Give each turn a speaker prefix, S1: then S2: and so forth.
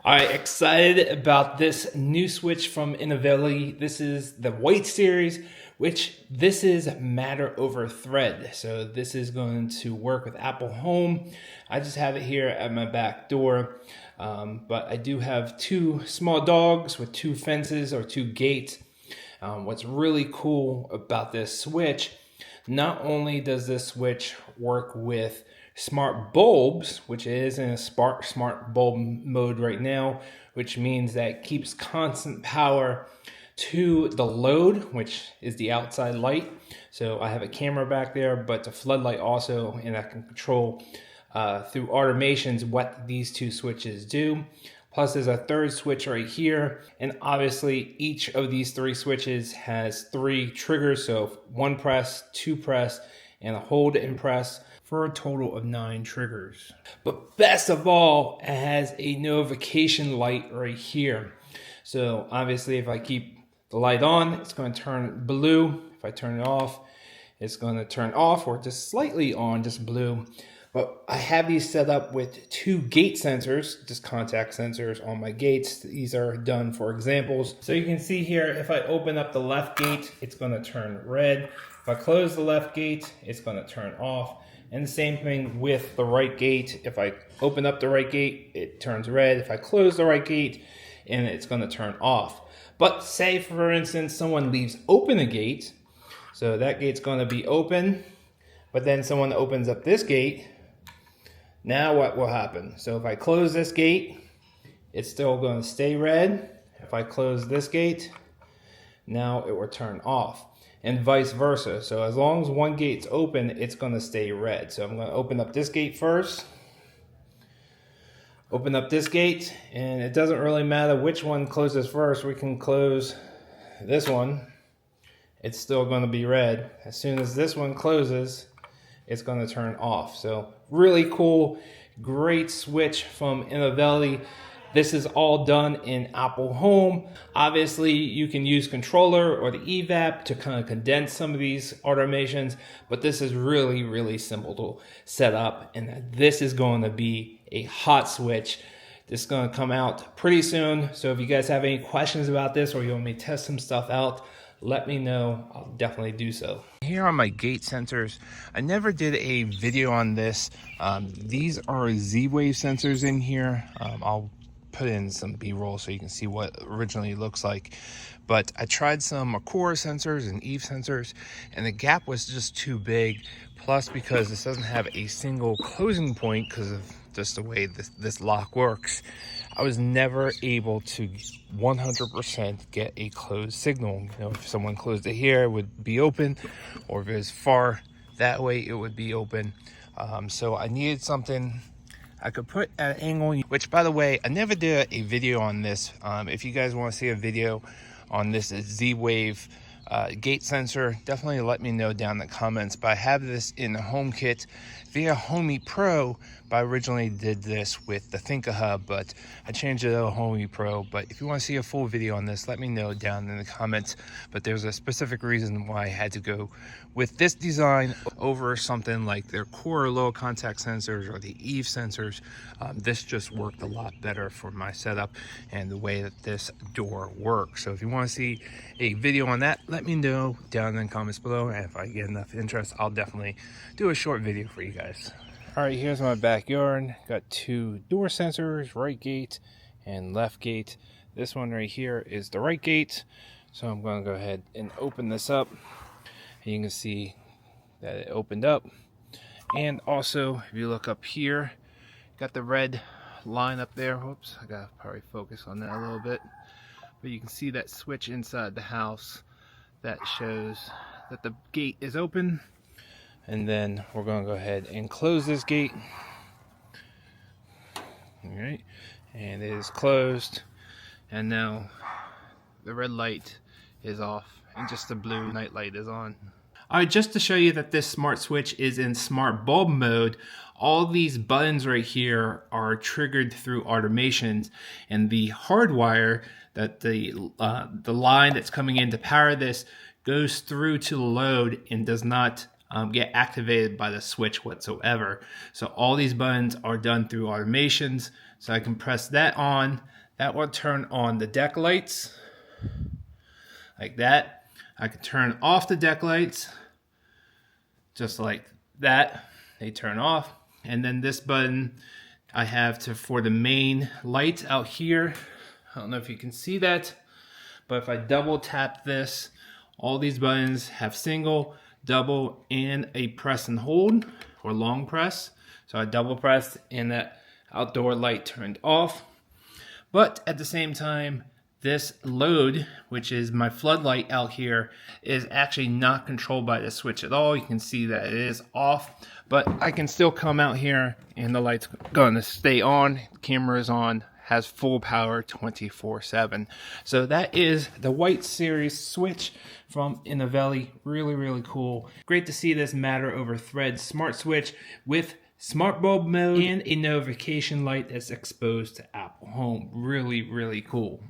S1: All right, excited about this new switch from Inovelli. This is the white series, which this is matter over thread. So this is going to work with Apple Home. I just have it here at my back door. But I do have two small dogs with two fences or two gates. What's really cool about this switch, not only does this switch work with smart bulbs, which is in a smart bulb mode right now, which means that it keeps constant power to the load, which is the outside light. So I have a camera back there, but the floodlight also, and I can control through automations what these two switches do. Plus there's a third switch right here. And obviously each of these three switches has three triggers. So one press, two press, and a hold and press for a total of 9 triggers. But best of all, it has a notification light right here. So obviously if I keep the light on, it's going to turn blue. If I turn it off, it's going to turn off or just slightly on, just blue. But I have these set up with 2 gate sensors, just contact sensors on my gates. These are done for examples. So you can see here, if I open up the left gate, it's going to turn red. If I close the left gate, it's going to turn off. And the same thing with the right gate. If I open up the right gate, it turns red. If I close the right gate, and it's going to turn off. But say, for instance, someone leaves open a gate. So that gate's going to be open. But then someone opens up this gate. Now what will happen? So if I close this gate, it's still going to stay red. If I close this gate, now it will turn off. And vice versa. So as long as one gate's open, it's going to stay red. So I'm going to open up this gate first. Open up this gate, and it doesn't really matter which one closes first. We can close this one. It's still going to be red. As soon as this one closes, it's going to turn off. So really cool, great switch from Inovelli. This is all done in Apple Home. Obviously, you can use controller or the EVAP to kind of condense some of these automations, but this is really, really simple to set up. And this is going to be a hot switch. This is going to come out pretty soon. So if you guys have any questions about this or you want me to test some stuff out, let me know. I'll definitely do so. Here are my gate sensors. I never did a video on this. These are Z-Wave sensors in here. I'll put in some B-roll so you can see what originally looks like. But I tried some Acora sensors and Eve sensors, and the gap was just too big. Plus, because this doesn't have a single closing point because of just the way this lock works, I was never able to 100% get a closed signal. You know, if someone closed it here, it would be open, or if it was far that way, it would be open. So I needed something I could put at an angle, which, by the way, I never did a video on this. If you guys want to see a video on this Z-Wave gate sensor, definitely let me know down in the comments. But I have this in the home kit via Homey Pro, but I originally did this with the ThinkaHub, but I changed it to Homey Pro. But if you want to see a full video on this, let me know down in the comments. But there's a specific reason why I had to go with this design over something like their core low contact sensors or the Eve sensors. This just worked a lot better for my setup and the way that this door works. So if you want to see a video on that, let me know down in the comments below, and if I get enough interest, I'll definitely do a short video for you guys. All right, here's my backyard. Got 2 door sensors, right gate and left gate. This one right here is the right gate, so I'm going to go ahead and open this up. And you can see that it opened up. And also, if you look up here, got the red line up there. Whoops, I gotta probably focus on that a little bit. But you can see that switch inside the house that shows that the gate is open. And then we're going to go ahead and close this gate. All right, and it is closed. And now the red light is off and just the blue night light is on. All right, just to show you that this smart switch is in smart bulb mode, all these buttons right here are triggered through automations, and the hardwire that the line that's coming in to power this goes through to the load and does not get activated by the switch whatsoever. So all these buttons are done through automations. So I can press that on. That will turn on the deck lights like that. I can turn off the deck lights just like that. They turn off. And then this button I have for the main light out here. I don't know if you can see that, but if I double tap this, all these buttons have single, double, and a press and hold or long press. So I double pressed and that outdoor light turned off. But at the same time, this load, which is my floodlight out here, is actually not controlled by the switch at all. You can see that it is off, but I can still come out here and the light's going to stay on. Camera is on, has full power 24/7. So that is the White Series switch from Inovelli. Really, really cool. Great to see this Matter over Thread smart switch with smart bulb mode and a notification light that's exposed to Apple Home. Really, really cool.